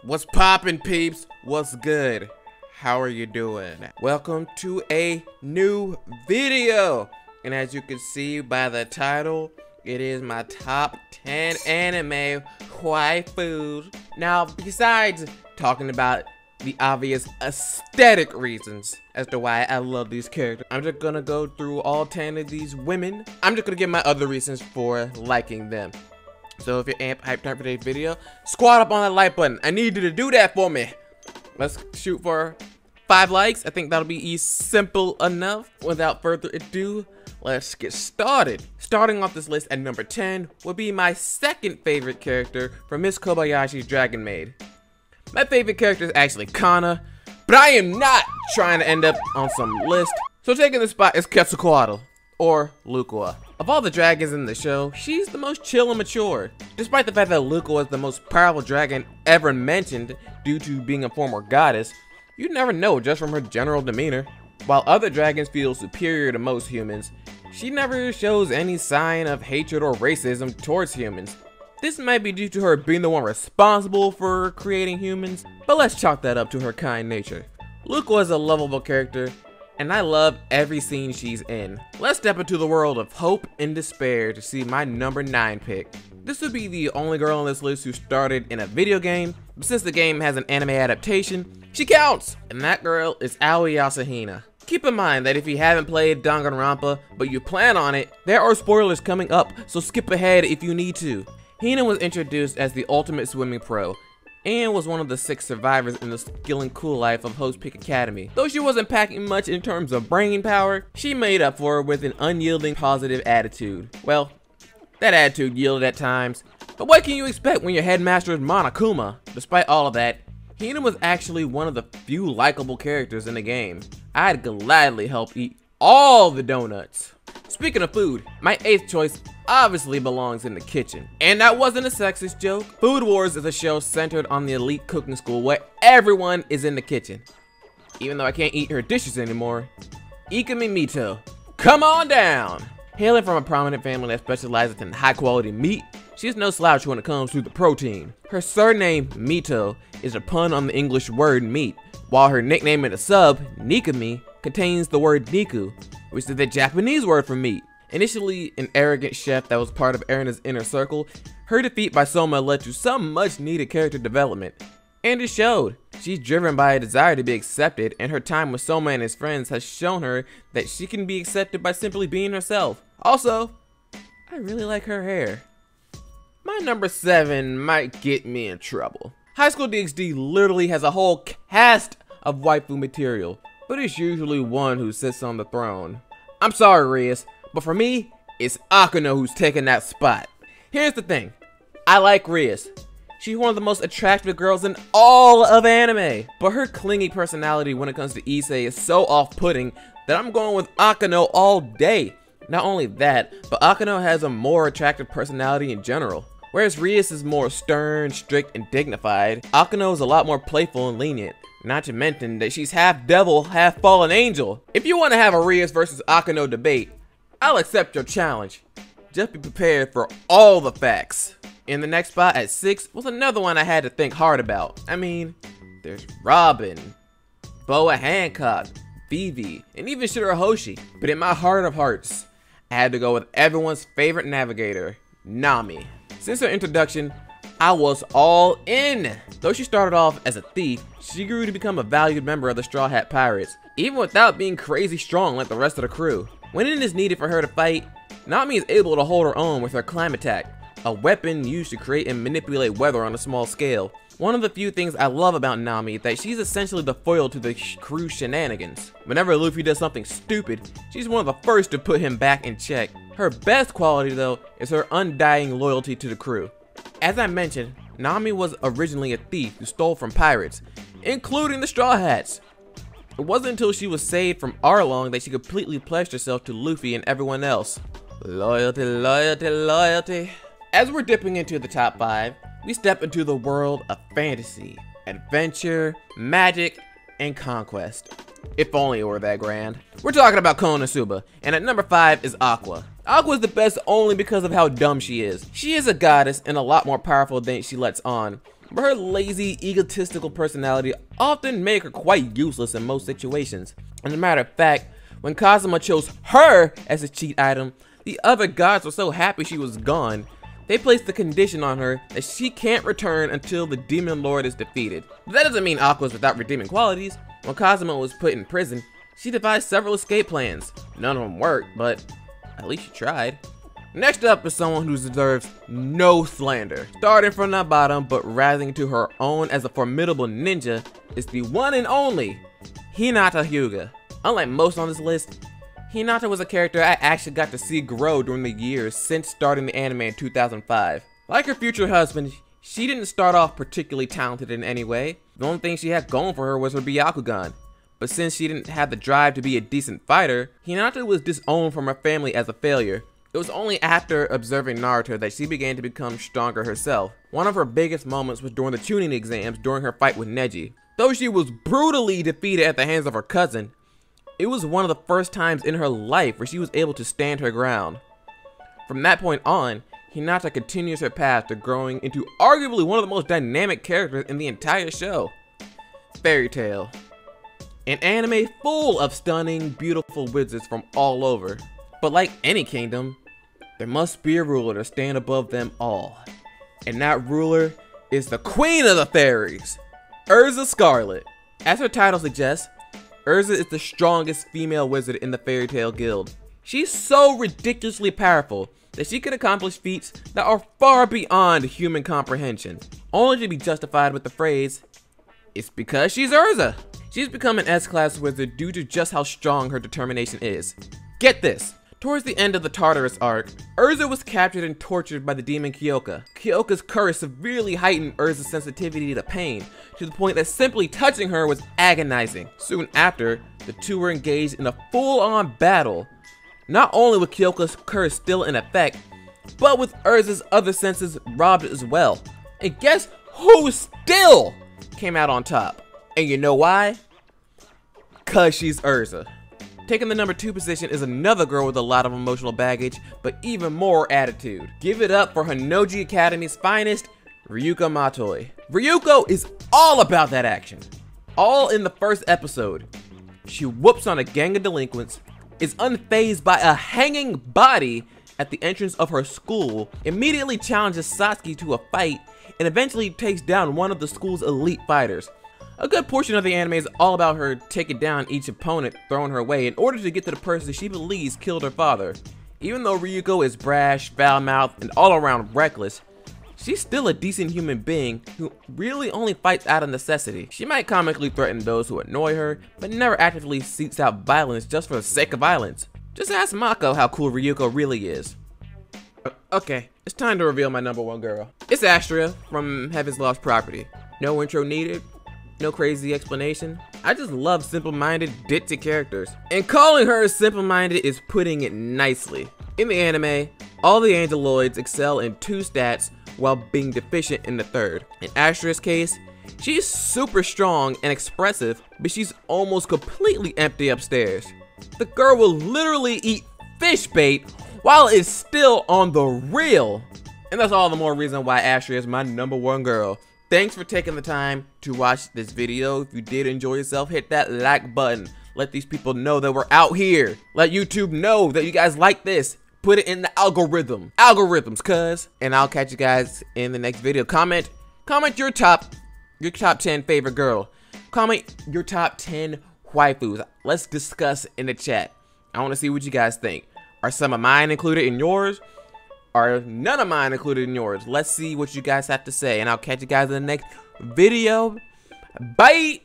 What's poppin', peeps? What's good? How are you doing? Welcome to a new video. And as you can see by the title, it is my top 10 anime waifus. Now, besides talking about the obvious aesthetic reasons as to why I love these characters, I'm just gonna go through all 10 of these women. I'm just gonna give my other reasons for liking them. So if you're hyped up for today's video, squat up on that like button. I need you to do that for me. Let's shoot for 5 likes. I think that'll be simple enough. Without further ado, let's get started. Starting off this list at number 10 would be my second favorite character from Miss Kobayashi's Dragon Maid. My favorite character is actually Kana, but I am not trying to end up on some list. So taking the spot is Quetzalcoatl, or Lukua. Of all the dragons in the show, she's the most chill and mature. Despite the fact that Lukua is the most powerful dragon ever mentioned due to being a former goddess, you'd never know just from her general demeanor. While other dragons feel superior to most humans, she never shows any sign of hatred or racism towards humans. This might be due to her being the one responsible for creating humans, but let's chalk that up to her kind nature. Lukua is a lovable character, and I love every scene she's in. Let's step into the world of hope and despair to see my number 9 pick. This would be the only girl on this list who started in a video game, but since the game has an anime adaptation, she counts! And that girl is Aoi Yasuhina. Keep in mind that if you haven't played Danganronpa, but you plan on it, there are spoilers coming up, so skip ahead if you need to. Hina was introduced as the ultimate swimming pro, and was one of the 6 survivors in the skill and cool life of Host Peak Academy. Though she wasn't packing much in terms of brain power, she made up for it with an unyielding positive attitude. Well, that attitude yielded at times, but what can you expect when your headmaster is Monokuma? Despite all of that, Hina was actually one of the few likable characters in the game. I'd gladly help eat all the donuts. Speaking of food, my 8th choice obviously belongs in the kitchen. And that wasn't a sexist joke. Food Wars is a show centered on the elite cooking school where everyone is in the kitchen. Even though I can't eat her dishes anymore, Ikumi Mito, come on down! Hailing from a prominent family that specializes in high quality meat, she's no slouch when it comes to the protein. Her surname, Mito, is a pun on the English word meat, while her nickname in the sub, Nikumi, contains the word Niku, which is the Japanese word for meat. Initially an arrogant chef that was part of Erina's inner circle, her defeat by Soma led to some much needed character development. And it showed. She's driven by a desire to be accepted, and her time with Soma and his friends has shown her that she can be accepted by simply being herself. Also, I really like her hair. My number 7 might get me in trouble. High School DxD literally has a whole cast of waifu material, but it's usually one who sits on the throne. I'm sorry, Rias, but for me, it's Akano who's taking that spot. Here's the thing, I like Rias. She's one of the most attractive girls in all of anime, but her clingy personality when it comes to Issei is so off-putting that I'm going with Akano all day. Not only that, but Akano has a more attractive personality in general. Whereas Rias is more stern, strict, and dignified, Akano is a lot more playful and lenient. Not to mention that she's half devil, half fallen angel. If you want to have a Rias versus Akano debate, I'll accept your challenge. Just be prepared for all the facts. In the next spot at 6 was another one I had to think hard about. I mean, there's Robin, Boa Hancock, Vivi, and even Shirahoshi. But in my heart of hearts, I had to go with everyone's favorite navigator, Nami. Since her introduction, I was all in. Though she started off as a thief, she grew to become a valued member of the Straw Hat Pirates, even without being crazy strong like the rest of the crew. When it is needed for her to fight, Nami is able to hold her own with her climb attack, a weapon used to create and manipulate weather on a small scale. One of the few things I love about Nami is that she's essentially the foil to the crew's shenanigans. Whenever Luffy does something stupid, she's one of the first to put him back in check. Her best quality though is her undying loyalty to the crew. As I mentioned, Nami was originally a thief who stole from pirates, including the Straw Hats. It wasn't until she was saved from Arlong that she completely pledged herself to Luffy and everyone else. Loyalty, loyalty, loyalty. As we're dipping into the top 5, we step into the world of fantasy, adventure, magic, and conquest. If only it were that grand. We're talking about Konosuba, and at number 5 is Aqua. Aqua is the best only because of how dumb she is. She is a goddess and a lot more powerful than she lets on, but her lazy, egotistical personality often make her quite useless in most situations. As a matter of fact, when Kazuma chose her as a cheat item, the other gods were so happy she was gone, they placed the condition on her that she can't return until the Demon Lord is defeated. But that doesn't mean Aqua's without redeeming qualities. When Kazuma was put in prison, she devised several escape plans. None of them worked, but at least she tried. Next up is someone who deserves no slander. Starting from the bottom, but rising to her own as a formidable ninja, is the one and only Hinata Hyuga. Unlike most on this list, Hinata was a character I actually got to see grow during the years since starting the anime in 2005. Like her future husband, she didn't start off particularly talented in any way. The only thing she had going for her was her Byakugan. But since she didn't have the drive to be a decent fighter, Hinata was disowned from her family as a failure. It was only after observing Naruto that she began to become stronger herself. One of her biggest moments was during the Chunin exams during her fight with Neji. Though she was brutally defeated at the hands of her cousin, it was one of the first times in her life where she was able to stand her ground. From that point on, Hinata continues her path to growing into arguably one of the most dynamic characters in the entire show. Fairy Tail. An anime full of stunning, beautiful wizards from all over. But like any kingdom, there must be a ruler to stand above them all. And that ruler is the Queen of the Fairies, Urza Scarlet. As her title suggests, Urza is the strongest female wizard in the Fairy Tail Guild. She's so ridiculously powerful that she can accomplish feats that are far beyond human comprehension, only to be justified with the phrase, "It's because she's Urza." She's become an S-class wizard due to just how strong her determination is. Get this. Towards the end of the Tartarus arc, Urza was captured and tortured by the demon Kyoka. Kyoka's curse severely heightened Urza's sensitivity to pain, to the point that simply touching her was agonizing. Soon after, the two were engaged in a full-on battle. Not only was Kyoka's curse still in effect, but with Urza's other senses robbed as well. And guess who still came out on top? And you know why? 'Cause she's Urza. Taking the number 2 position is another girl with a lot of emotional baggage, but even more attitude. Give it up for Honnouji Academy's finest, Ryuko Matoi. Ryuko is all about that action. All in the first episode. She whoops on a gang of delinquents, is unfazed by a hanging body at the entrance of her school, immediately challenges Satsuki to a fight, and eventually takes down one of the school's elite fighters. A good portion of the anime is all about her taking down each opponent thrown her way in order to get to the person she believes killed her father. Even though Ryuko is brash, foul-mouthed, and all-around reckless, she's still a decent human being who really only fights out of necessity. She might comically threaten those who annoy her, but never actively seeks out violence just for the sake of violence. Just ask Mako how cool Ryuko really is. Okay, it's time to reveal my number 1 girl. It's Astria from Heaven's Lost Property. No intro needed. No crazy explanation. I just love simple-minded, ditzy characters. And calling her simple-minded is putting it nicely. In the anime, all the Angeloids excel in 2 stats while being deficient in the 3rd. In Astria's case, she's super strong and expressive, but she's almost completely empty upstairs. The girl will literally eat fish bait while it's still on the reel. And that's all the more reason why Astria is my number 1 girl. Thanks for taking the time to watch this video. If you did enjoy yourself, hit that like button. Let these people know that we're out here. Let YouTube know that you guys like this. Put it in the algorithm. Algorithms, cuz. And I'll catch you guys in the next video. Comment your top 10 favorite girl. Comment your top 10 waifus. Let's discuss in the chat. I want to see what you guys think. Are some of mine included in yours? Are none of mine included in yours? Let's see what you guys have to say, and I'll catch you guys in the next video. Bye!